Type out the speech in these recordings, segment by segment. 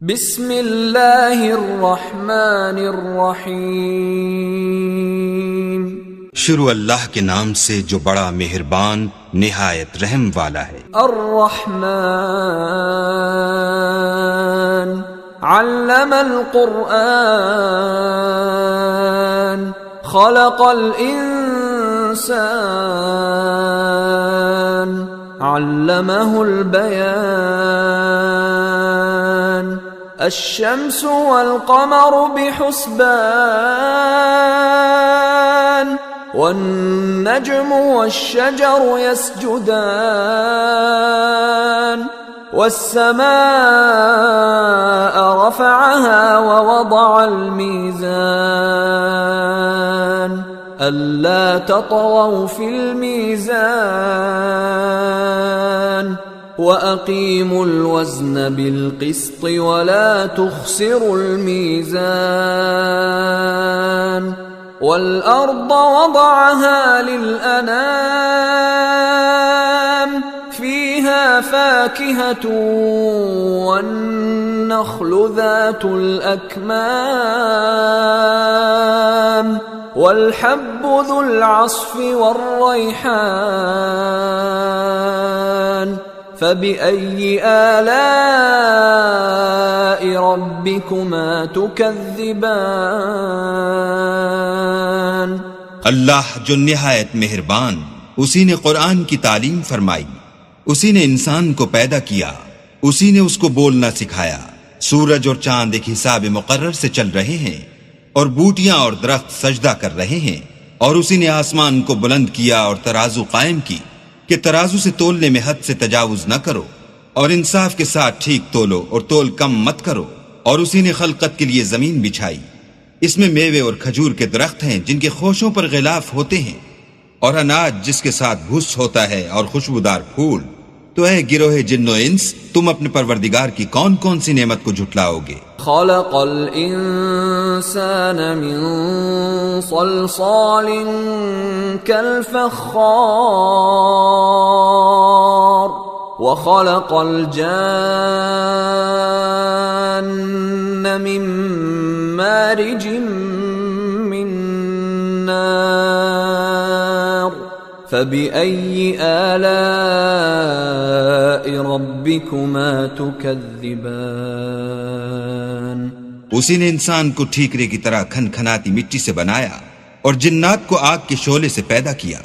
बिस्मिल्लाहिर्रहमानिर्रहीम। शुरू अल्लाह के नाम से जो बड़ा मेहरबान निहायत रहम वाला है। अर्रहमान अल्लमल कुरआन खलक़ल इंसान अल्लमहुल बयान अश्शम्सु वल क़मरु बिहुस्बान वन्नज्मु वश्शजरु यस्जुदान वस्समाअ रफ़अहा ववضअल मीज़ान अल्ला ततग़ौ फ़िल मीज़ान वअक़ीमुल वज़्न बिलक़िस्ति वला तुख़सिरुल मीज़ान वल्अर्द वضعها लिलअनाम फ़ीहा फ़ाकिहतु वन्नख़्लु ज़ातुल अक्माम वल्हब्बु ज़ुल अस्फ़ि वर्रैहान फ़बिअय्यि आलाइ रब्बिकुमा तुकज़्ज़िबान। अल्लाह जो निहायत मेहरबान, उसी ने कुरान की तालीम फरमाई, उसी ने इंसान को पैदा किया, उसी ने उसको बोलना सिखाया। सूरज और चांद एक हिसाब मुकर्रर से चल रहे हैं और बूटियां और दरख्त सजदा कर रहे हैं। और उसी ने आसमान को बुलंद किया और तराजू कायम की कि तराजू से तोलने में हद से तजावुज न करो और इंसाफ के साथ ठीक तोलो और तोल कम मत करो। और उसी ने खलकत के लिए जमीन बिछाई, इसमें मेवे और खजूर के दरख्त हैं जिनके खोशों पर गिलाफ होते हैं और अनाज जिसके साथ भूस होता है और खुशबूदार फूल। तो है गिरोहे जिन्नो इंस, तुम अपने परवरदिगार की कौन कौन सी नेमत को झुटलाओगे। खलक़ल इंसान मिन सलसालिन कल फ़ख़्ख़ार व खलक़ल जान्न मिन मारिजिन मिन नार फ़बिअय्यि आलाइ रब्बिकुमा तुकज़्ज़िबान। उसी ने इंसान को ठीकरे की तरह खनखनाती मिट्टी से बनाया और जिन्नात को आग के शोले से पैदा किया।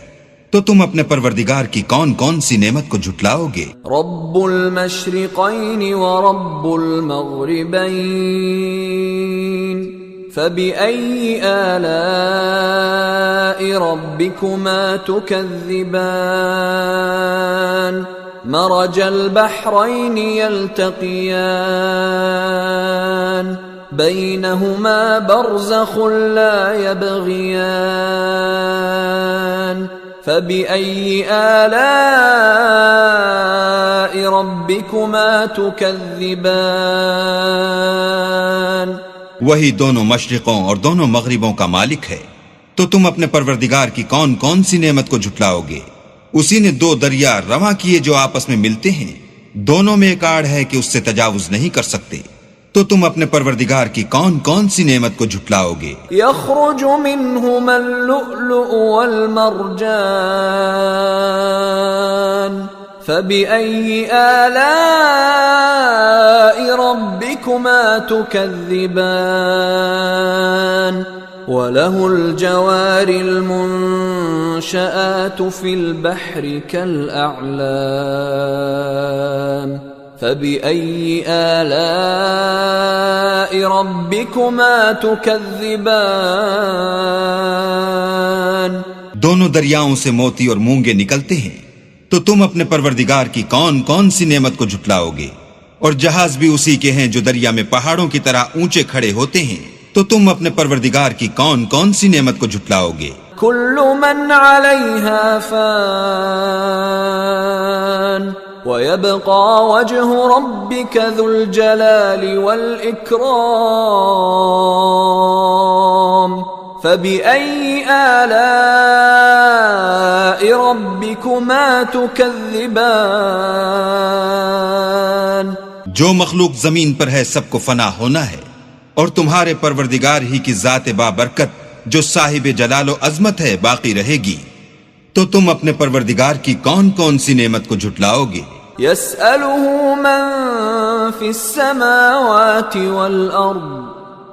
तो तुम अपने परवरदिगार की कौन कौन सी नेमत को झुटलाओगे। रब्बुल मशरिक़ैनि व रब्बुल मग़रिबैन फ़बिअय्यि आलाइ रब्बिकुमा तुकज़्ज़िबान। मरजल बहरैनि यल्तक़ियान बैनहुमा बरज़ख़ुन ला यबग़ियान फ़बिअय्यि आलाइ रब्बिकुमा तुकज़्ज़िबान। वही दोनों मशरिकों और दोनों मगरिबों का मालिक है। तो तुम अपने परवरदिगार की कौन कौन सी नेमत को झुटलाओगे। उसी ने दो दरिया रवां किए जो आपस में मिलते हैं, दोनों में एक आड़ है कि उससे तजावुज नहीं कर सकते। तो तुम अपने परवरदिगार की कौन कौन सी नेमत को झुटलाओगे। यख़्रुजु मिन्हुमल लुअलुअ वल मरजान फ़बिअय्यि आलाइ रब्बिकुमा तुकज़्ज़िबान। वलहुल जवारिल मुनशआतु फ़िल बहरि कल अअलाम फ़बिअय्यि आलाइ रब्बिकुमा तुकज़्ज़िबान। दोनों दरियाओं से मोती और मूंगे निकलते हैं। तो तुम अपने परवरदिगार की कौन कौन सी नेमत को झुटलाओगे। और जहाज भी उसी के हैं जो दरिया में पहाड़ों की तरह ऊंचे खड़े होते हैं। तो तुम अपने परवरदिगार की कौन कौन सी नेमत को झुटलाओगे। कुल्लु मन अलैहा फ़ान व यबक़ा वजहु रब्बिका ज़ुल जलालि वल इकराम फ़बिअय्यि आलाइ रब्बिकुमा तुकज़्ज़िबान। जो मखलूक जमीन पर है सबको फना होना है, और तुम्हारे परवरदिगार ही की जात बाबरकत जो साहिब जलाल व अजमत है बाकी रहेगी। तो तुम अपने परवरदिगार की कौन कौन सी नेमत को झुटलाओगे? यसअलुहु मन फिस्समावाति वल अर्द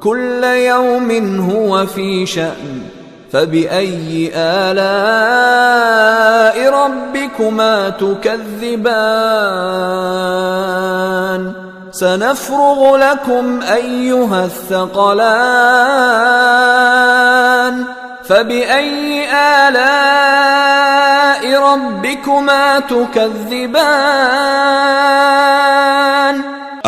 कुल्ल यौमिन हुवा फी शअन फबिअय्यि आलाइ रब्बिकुमा तुकज़्ज़िबान सनफ़्रुगु लकुम अय्युहस्सक़लान फबिअय्यि आलाइ रब्बिकुमा तुकज़्ज़िबान।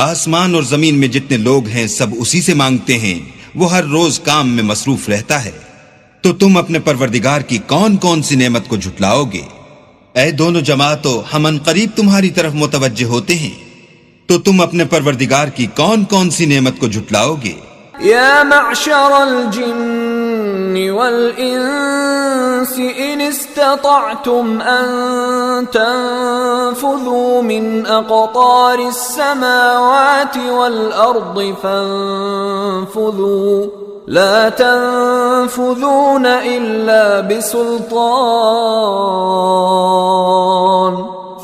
आसमान और जमीन में जितने लोग हैं सब उसी से मांगते हैं, वो हर रोज काम में मसरूफ रहता है। तो तुम अपने परवरदिगार की कौन कौन सी नेमत को झुटलाओगे? ऐ दोनों जमातों, हम अनकरीब तुम्हारी तरफ मुतवज्जे होते हैं, तो तुम अपने परवरदिगार की कौन कौन सी नेमत को झुटलाओगे? या मअशरल जिन्नि वल इंसि इन इस्ततअतुम अन तंफुज़ू मिन अक़तारिस समावाति वल अर्दि फंफुज़ू ला तंफुज़ून इल्ला बिसुल्तान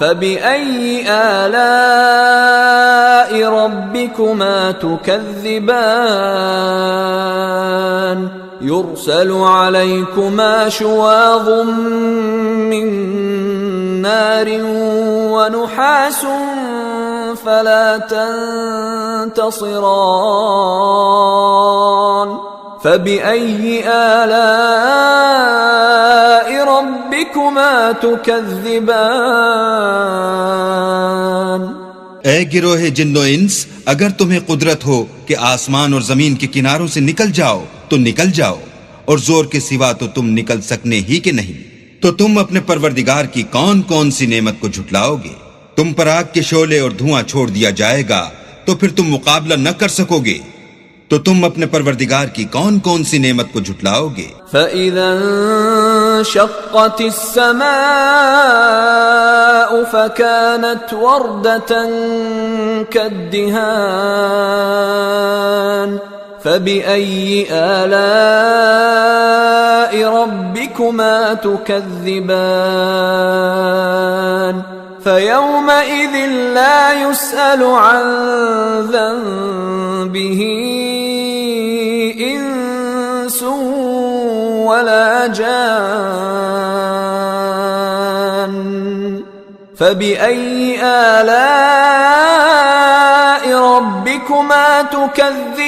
फबिअय्यि आलाइ रब्बिकुमा तुकज़्ज़िबान युरसलु अलैकुमा शुवाज़ुम मिन नारिन व नुहासुन फला तंतसिरान फबिअय्यि आलाइ रब्बिकुमा तुकज़्ज़िबान। ऐ गिरोहे जिन्नो इंस, अगर तुम्हें कुदरत हो कि आसमान और जमीन के किनारों से निकल जाओ तो निकल जाओ, और जोर के सिवा तो तुम निकल सकने ही के नहीं। तो तुम अपने परवरदिगार की कौन कौन सी नेमत को झुटलाओगे? तुम पर आग के शोले और धुआं छोड़ दिया जाएगा तो फिर तुम मुकाबला न कर सकोगे। तो तुम अपने परवरदिगार की कौन कौन सी नेमत को झुटलाओगे? फ़इज़ा इंशक़्क़तिस समाअु फ़कानत वर्दतन कद्दिहान फ़बिअय्यि आलाइ रब्बिकुमा तुकज़्ज़िबान फ़यौमइज़िन ला युस्अलु अन ज़ंबिही इंसुन वला जान फबिअय्यि आलाइ रब्बिकुमा तुकज़्ज़िबान।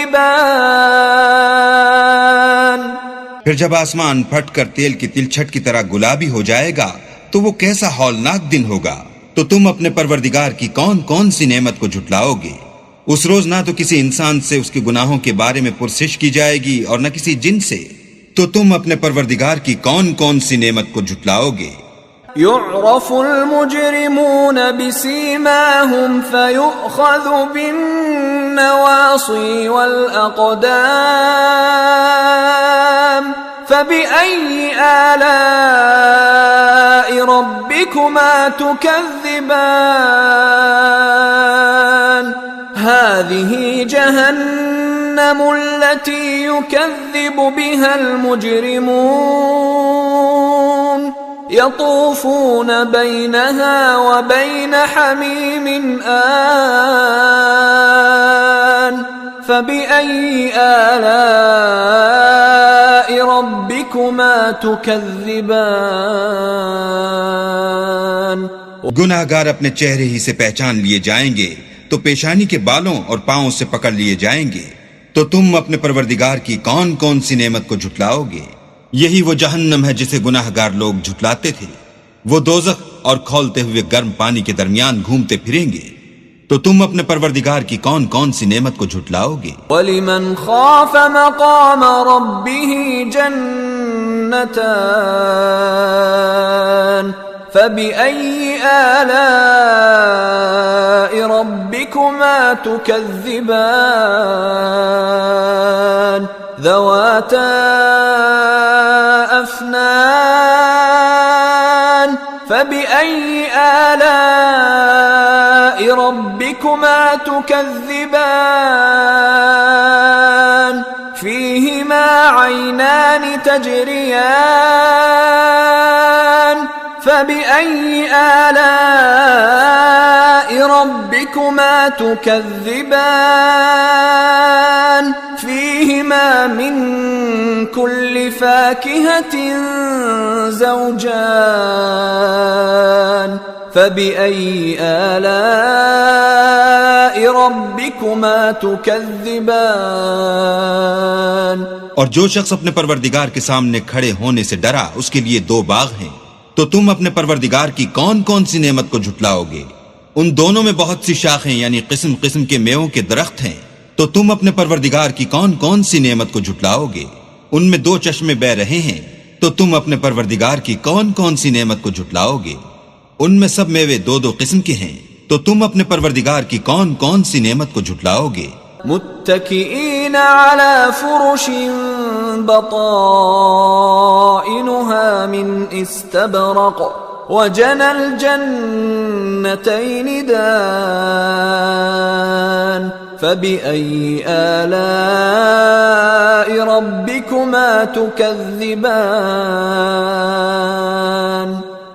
फिर जब आसमान फटकर तेल की तिलछट की तरह गुलाबी हो जाएगा तो वो कैसा हौलनाक दिन होगा। तो तुम अपने परवरदिगार की कौन कौन सी नेमत को झुटलाओगे? उस रोज ना तो किसी इंसान से उसके गुनाहों के बारे में पुरसिश की जाएगी और न किसी जिन से। तो तुम अपने परवरदिगार की कौन कौन सी नेमत को झुटलाओगे? युअरफुल मुजरिमून बिसीमाहुम फयुअख़ज़ु बिन्नवासी वल अक़दाम फबिअय्यि आलाइ रब्बिकुमा तुकज़्ज़िबान हाज़िही जहन्नमु अल्लती युकज़्ज़िबु बिहल मुजरिमून यतूफ़ून बैनहा व बैन हमीमिन आन फबिअय्यि आलाइ रब्बिकुमा तुकज़्ज़िबान। गुनाहगार अपने चेहरे ही से पहचान लिए जाएंगे तो पेशानी के बालों और पांवों से पकड़ लिए जाएंगे। तो तुम अपने परवरदिगार की कौन कौन सी नेमत को झुटलाओगे? यही वो जहन्नम है जिसे गुनाहगार लोग झुटलाते थे। वो दोज़ख और खौलते हुए गर्म पानी के दरमियान घूमते फिरेंगे। तो तुम अपने परवरदिगार की कौन कौन सी नेमत को झुटलाओगे? वलिमन खाफ मकाम रब्बिही जन्नतान फबिअय्यि आलाइ रब्बिकुमा तुकज़्ज़िबान ज़वाता अफ़नान فبأي آلاء ربكما تكذبان فيهما عينان تجريان فبأي آلاء ربكما تكذبان فيهما من كل فاكهة زوجان فبأي آلاء ربكما تكذبان। और जो शख्स अपने परवरदिगार के सामने खड़े होने से डरा उसके लिए दो बाग हैं, तो तुम अपने परवरदिगार की कौन कौन सी नेमत को झुटलाओगे? उन दोनों में बहुत सी शाखें यानी किस्म किस्म के मेवों के दरख्त हैं, तो तुम अपने परवरदिगार की कौन कौन सी नेमत को झुटलाओगे? उनमें दो चश्मे बह रहे हैं, तो तुम अपने परवरदिगार की कौन कौन सी नेमत को झुटलाओगे? उनमें सब मेवे दो दो किस्म के हैं, तो तुम अपने परवरदिगार की कौन कौन सी नेमत को झुटलाओगे? मुत्तकीन अला फुरुशिन बताइनुहा मिन इस्तबरक वजनल जन्नतैन दान फबिअय्यि आलाइ रब्बिकुमा तुकज़्ज़िबान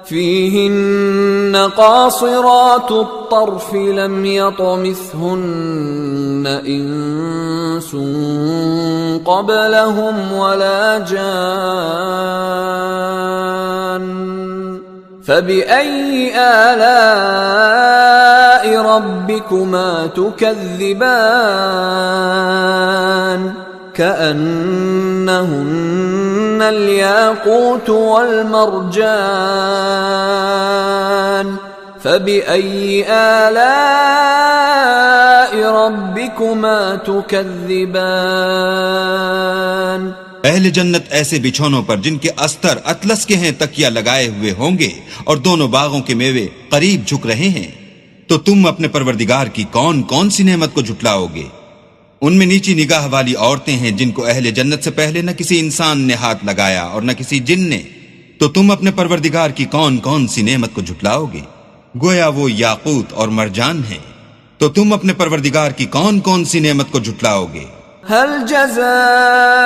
फीहिन्न क़ासिरातु त्तर्फ़ लम यतमिथहुन्न इंसुन क़ब्लहुम वला जान फबिअय्यि आलाइ रब्बिकुमा तुकज़्ज़िबान كأنهن الياقوت والمرجان فبأي آلاء ربكما تكذبان। अहले जन्नत ऐसे बिछौनों पर जिनके अस्तर अतलस के हैं तकिया लगाए हुए होंगे और दोनों बागों के मेवे करीब झुक रहे हैं, तो तुम अपने परवरदिगार की कौन कौन सी नेमत को झुटलाओगे? उनमें नीची निगाह वाली औरतें हैं जिनको अहले जन्नत से पहले न किसी इंसान ने हाथ लगाया और न किसी जिन ने, तो तुम अपने परवरदिगार की कौन कौन सी नेमत को झुटलाओगे? गोया वो याकूत और मरजान हैं, तो तुम अपने परवरदिगार की कौन कौन सी नेमत को झुटलाओगे? हल जज़ाउल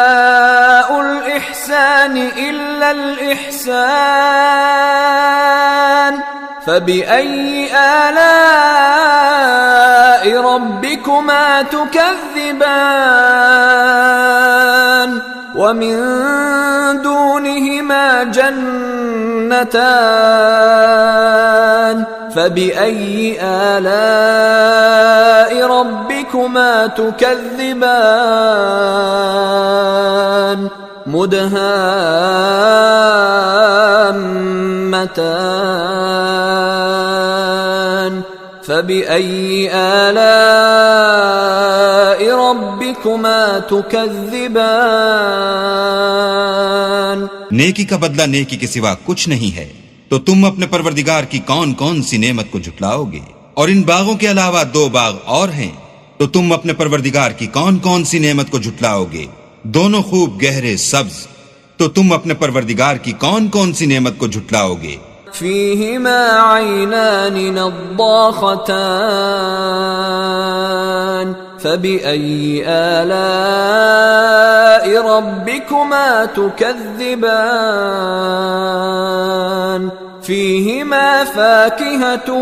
इहसान इल्लल इहसान फबिअय्यि आलाइ रब्बिकुमा तुकज़्ज़िबान वमिन दूनिहिमा जन्नतान फबिअय्यि आलाइ रब्बिकुमा तुकज़्ज़िबान मुदहाम्मतान फबिअय्यि आलाइ रब्बिकुमा तुकज़्ज़िबान। नेकी का बदला नेकी के सिवा कुछ नहीं है, तो तुम अपने परवरदिगार की कौन कौन सी नेमत को झुटलाओगे? और इन बागों के अलावा दो बाग और हैं, तो तुम अपने परवरदिगार की कौन कौन सी नेमत को झुटलाओगे? दोनों खूब गहरे सब्ज, तो तुम अपने परवरदिगार की कौन कौन सी नेमत को झुटलाओगे? फीहिमा ऐनान नद्दाखतान फबिअय्यि आलाइ रब्बिकुमा तुकज़्ज़िबान फीहिमा फाकिहतुन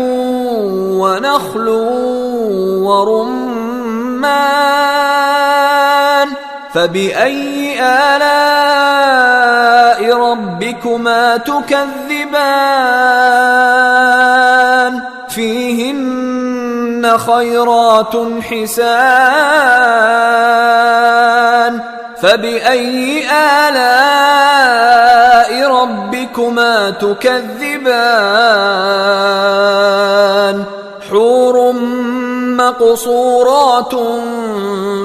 वनख्लुन वरुम्मान फबिअय्यि आलाइ रब्बिकुमा तुकज़्ज़िबान फीहिन्न खैरातुन हिसान फबिअय्यि आलाइ रब्बिकुमा तुकज़्ज़िबान हूरुम मक़सूरातुन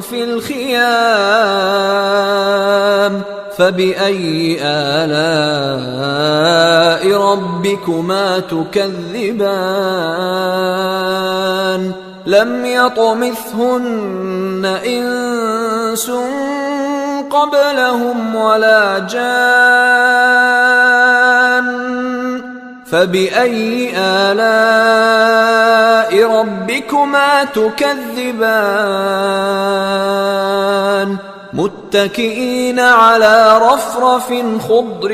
फिल खियाम फबिअय्यि आलाइ रब्बिकुमा तुकज़्ज़िबान लम यतमिथहुन्न इंसुन क़ब्लहुम वला जान فبأي آلاء ربكما تكذبان متكئين على رفرف خضر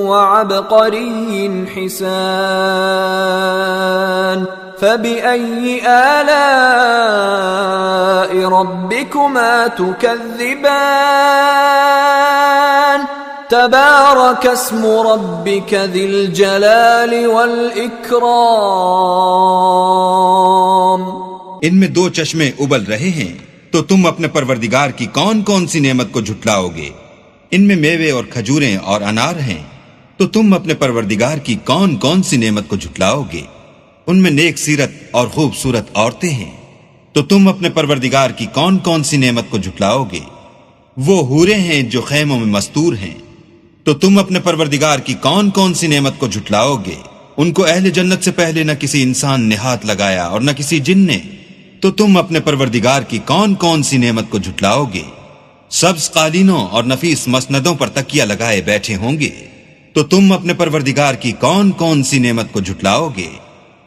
وعبقري حسان فبأي آلاء ربكما تكذبان تبارك اسم ربك ذي الجلال والإكرام। इनमें दो चश्मे उबल रहे हैं, तो तुम अपने परवरदिगार की कौन कौन सी नेमत को झुटलाओगे। इनमें मेवे और खजूरें और अनार हैं, तो तुम अपने परवरदिगार की कौन कौन सी नेमत को झुटलाओगे। उनमें नेक सीरत और खूबसूरत औरतें हैं, तो तुम अपने परवरदिगार की कौन कौन सी नेमत को झुटलाओगे। वो हूरें हैं जो खैमों में मस्तूर हैं, तो तुम अपने परवरदिगार की कौन कौन सी नेमत को झुटलाओगे। उनको अहले जन्नत से पहले न किसी इंसान ने हाथ लगाया और न किसी जिन ने, तो तुम अपने परवरदिगार की कौन कौन सी नेमत को झुटलाओगे। सब्ज कालीनों और नफीस मसनदों पर तकिया लगाए बैठे होंगे, तो तुम अपने परवरदिगार की कौन कौन सी नेमत को झुटलाओगे।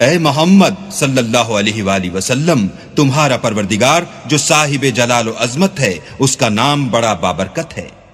ऐ मोहम्मद सल्लल्लाहु अलैहि वसल्लम, तुम्हारा परवरदिगार जो साहिब जलाल व अजमत है, उसका नाम बड़ा बाबरकत है।